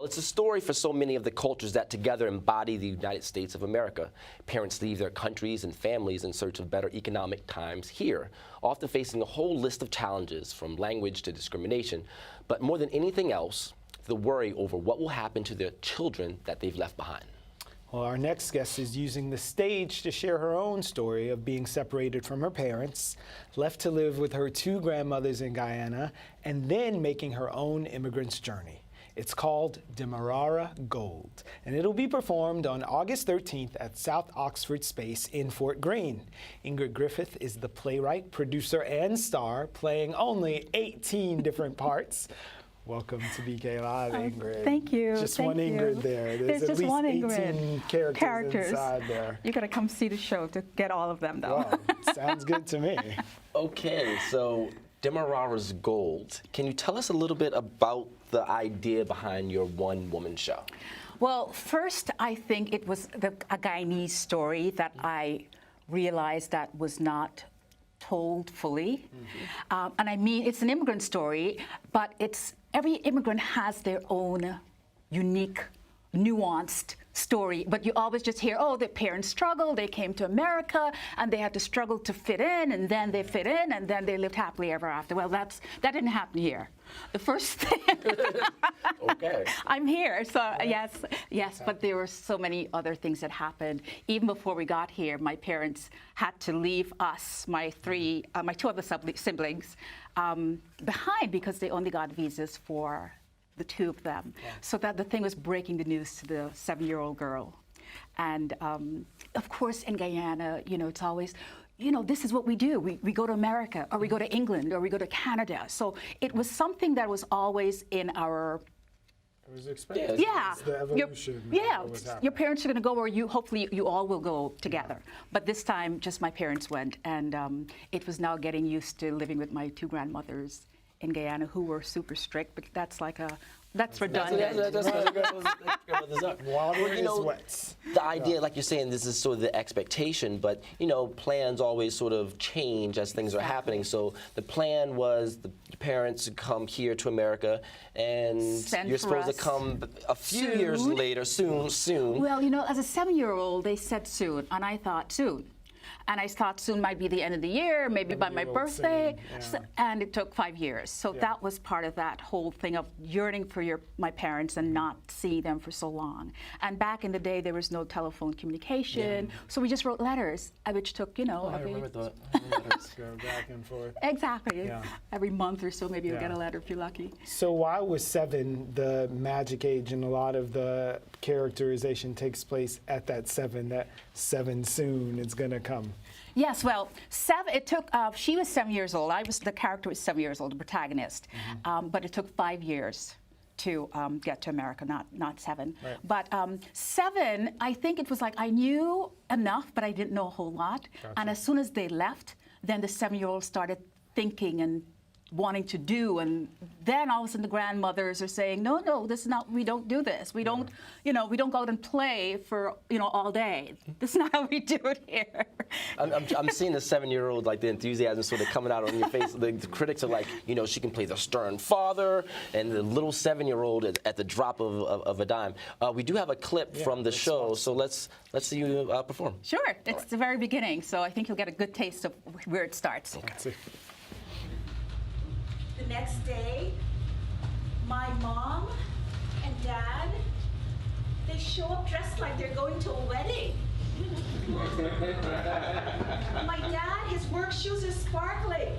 It's a story for so many of the cultures that together embody the United States of America. Parents leave their countries and families in search of better economic times here, often facing a whole list of challenges from language to discrimination, but more than anything else, the worry over what will happen to their children that they've left behind. Well, our next guest is using the stage to share her own story of being separated from her parents, left to live with her two grandmothers in Guyana, and then making her own immigrant's journey. It's called Demerara Gold, and it'll be performed on August 13th at South Oxford Space in Fort Greene. Ingrid Griffith is the playwright, producer, and star, playing only 18 different parts. Welcome to BK Live, Ingrid. Thank you. Just thank one Ingrid you. there. There's at just least one 18 Ingrid. characters inside there. You gotta come see the show to get all of them, though. Wow, sounds good to me. Okay, so Demerara's Gold. Can you tell us a little bit about the idea behind your one-woman show? Well, first, I think it was a Guyanese story that I realized that was not told fully. And I mean, it's an immigrant story, but every immigrant has their own unique, nuanced story, but you always just hear, oh, their parents struggled, they came to America, and they had to struggle to fit in, and then they fit in, and then they lived happily ever after. Well, that didn't happen here. The first thing, Okay. I'm here, so yes, but there were so many other things that happened. Even before we got here, my parents had to leave us, my two other siblings, behind because they only got visas for the two of them. Yeah. So that the thing was breaking the news to the 7-year-old girl. And of course in Guyana, it's always, this is what we do. We go to America, or we go to England, or we go to Canada. So it was something that was always in our... It was expected. Yeah. It's the evolution. Your parents are going to go where hopefully you all will go together. But this time, just my parents went. And it was now getting used to living with my two grandmothers in Guyana, who were super strict, but that's redundant. That's grandmother's art. Water is wet. The idea, like you're saying, this is sort of the expectation, but plans always sort of change as things are happening. So the plan was the parents to come here to America, and you're supposed to come a few years later, soon. Well, as a 7-year-old, they said soon, and I thought soon. And I thought soon might be the end of the year, maybe by my birthday, and it took 5 years. So that was part of that whole thing of yearning for my parents and not seeing them for so long. And back in the day, there was no telephone communication, so we just wrote letters, which took, I remember the Let's go back and forth. Exactly. Yeah. Every month or so, maybe you'll get a letter if you're lucky. So why was 7 the magic age, and a lot of the characterization takes place at that 7, that 7 soon is going to come? Yes, well, 7. It took. She was 7 years old. The character was 7 years old, the protagonist. But it took 5 years to get to America, not 7. Right. But 7, I think it was like I knew enough, but I didn't know a whole lot. Gotcha. And as soon as they left, then the 7-year-old started thinking and wanting to do, and then all of a sudden the grandmothers are saying, no, this is not, we don't do this. We don't, we don't go out and play for, all day. This is not how we do it here. I'm seeing the 7-year-old, like the enthusiasm sort of coming out on your face. The critics are like, she can play the stern father, and the little 7-year-old at the drop of a dime. We do have a clip from the show, so let's see you perform. Sure, it's the very beginning, so I think you'll get a good taste of where it starts. Okay. The next day, my mom and dad, they show up dressed like they're going to a wedding. My dad, his work shoes are sparkling.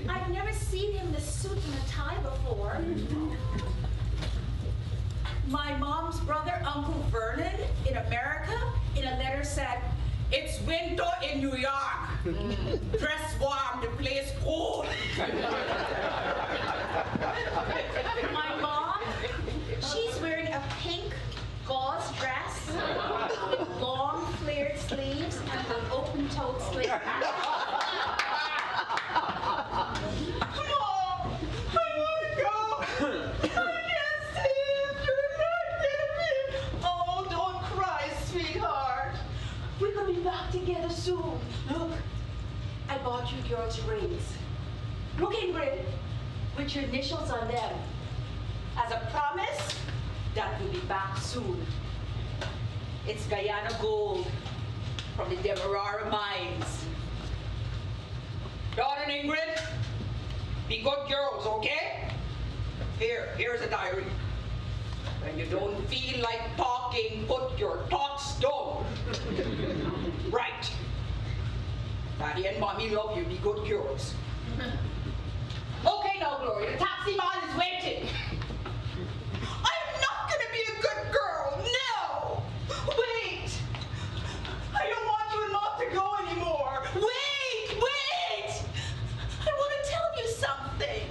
I've never seen him in a suit and a tie before. My mom's brother, Uncle Vernon, in America, in a letter said, "It's winter in New York. Dress warm, the place cold." My mom, she's wearing a pink gauze dress with long flared sleeves and an open-toed slip. Mom, I want to go. I can't stay in. You're not getting me. Oh, don't cry, sweetheart. We're going to be back together soon. Look, I bought you girls' rings. Look, Ingrid, with your initials on them. As a promise, that will be back soon. It's Guyana Gold from the Demerara mines. Dawn and Ingrid, be good girls, okay? Here's a diary. When you don't feel like talking, put your thoughts down. Right. Daddy and Mommy love you, be good girls. Okay now, Gloria, the taxi man is waiting. I'm not gonna be a good girl, no! Wait! I don't want you and Mom to go anymore. Wait! I want to tell you something.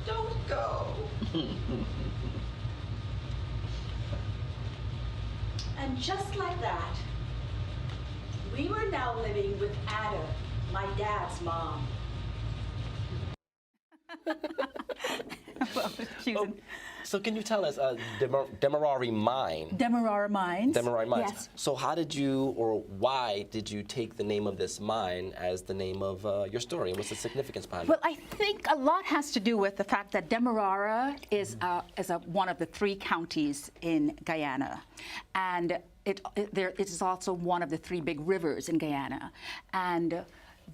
Don't go. And just like that, we were now living with Ada, my dad's mom. Well, she was in So can you tell us, Demerara Mine? Demerara Mines. Demerara Mines. Yes. So how did you, or why did you take the name of this mine as the name of your story? And what's the significance behind Well, it? I think a lot has to do with the fact that Demerara is one of the 3 counties in Guyana, and it is also one of the 3 big rivers in Guyana. And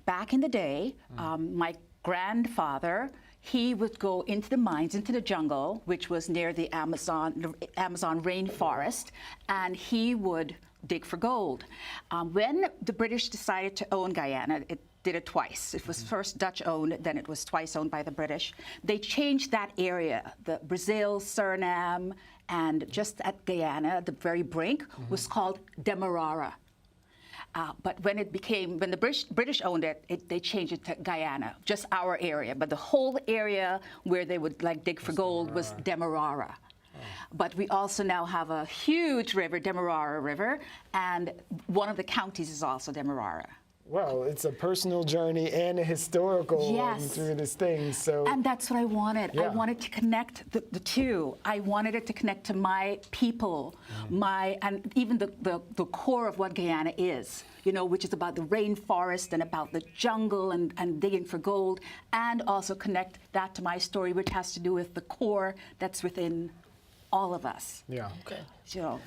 back in the day, my grandfather, he would go into the mines, into the jungle, which was near the Amazon rainforest, and he would dig for gold. When the British decided to own Guyana, it did it twice. It was first Dutch owned, then it was twice owned by the British. They changed that area, the Brazil, Suriname, and just at Guyana, the very brink, was called Demerara. But when the British owned it, they changed it to Guyana, just our area. But the whole area where they would dig for gold was Demerara. But we also now have a huge river, Demerara River, and one of the counties is also Demerara. Well, it's a personal journey and a historical one through this thing. So, and that's what I wanted. Yeah. I wanted to connect the two. I wanted it to connect to my people, and even the core of what Guyana is, which is about the rainforest and about the jungle and digging for gold, and also connect that to my story, which has to do with the core that's within all of us. Yeah. Okay.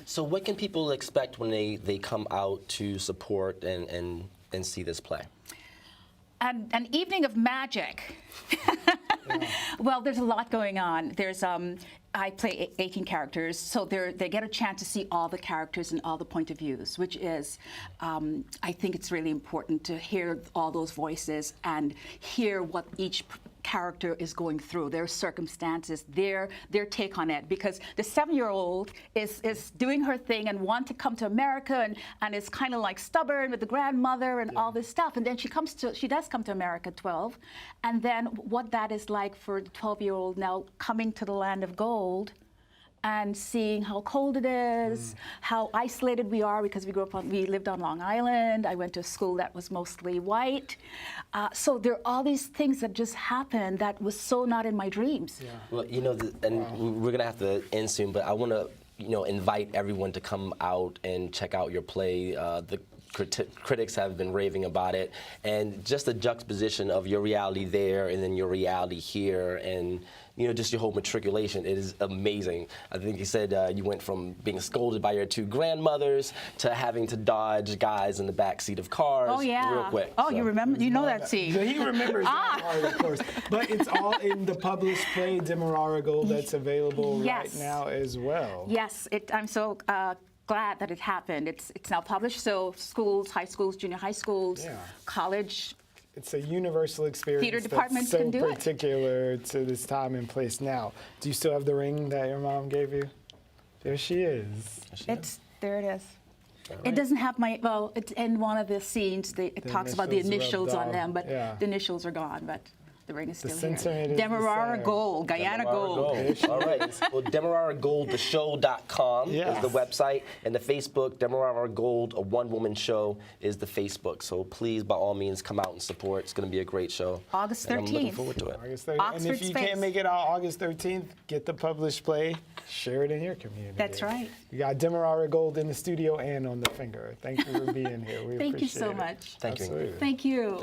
So what can people expect when they come out to support and see this play? An evening of magic. Well, there's a lot going on. There's I play 18 characters, so they get a chance to see all the characters and all the point of views, which is, I think it's really important to hear all those voices and hear what each character is going through, their circumstances, their take on it. Because the 7-year-old is doing her thing and wants to come to America and is kind of like stubborn with the grandmother and all this stuff. And then she does come to America at 12. And then what that is like for the 12-year-old now coming to the land of gold and seeing how cold it is, how isolated we are because we lived on Long Island. I went to a school that was mostly white. So there are all these things that just happened that was so not in my dreams. Yeah. Well, and we're gonna have to end soon, but I want to, invite everyone to come out and check out your play. The critics have been raving about it, and just the juxtaposition of your reality there and then your reality here, and just your whole matriculation. It is amazing. I think you said you went from being scolded by your 2 grandmothers to having to dodge guys in the back seat of cars. Oh yeah. Real quick. Oh, you remember? You know that scene. So he remembers that part, of course. But it's all in the published play, Demerara Gold, that's available right now as well. Yes, I'm so glad that it happened. It's now published, so schools, high schools, junior high schools, college. It's a universal experience. Theater departments that's so can do it. particular to this time and place now. Do you still have the ring that your mom gave you? There she is. There it is. Right. It doesn't have it's in one of the scenes. It talks about the initials on them, but the initials are gone. But the ring is still here. Demerara Gold, Guyana Gold. All right. Well, DemeraraGoldTheShow.com is the website, and the Facebook, Demerara Gold, a one-woman show, is the Facebook. So please, by all means, come out and support. It's going to be a great show. August 13th. And I'm looking forward to it. August 13th. And if you can't make it on August 13th, get the published play, share it in your community. That's right. You got Demerara Gold in the studio and on the finger. Thank you for being here. We Thank you appreciate so it. much. Thank you. Absolutely. Thank you.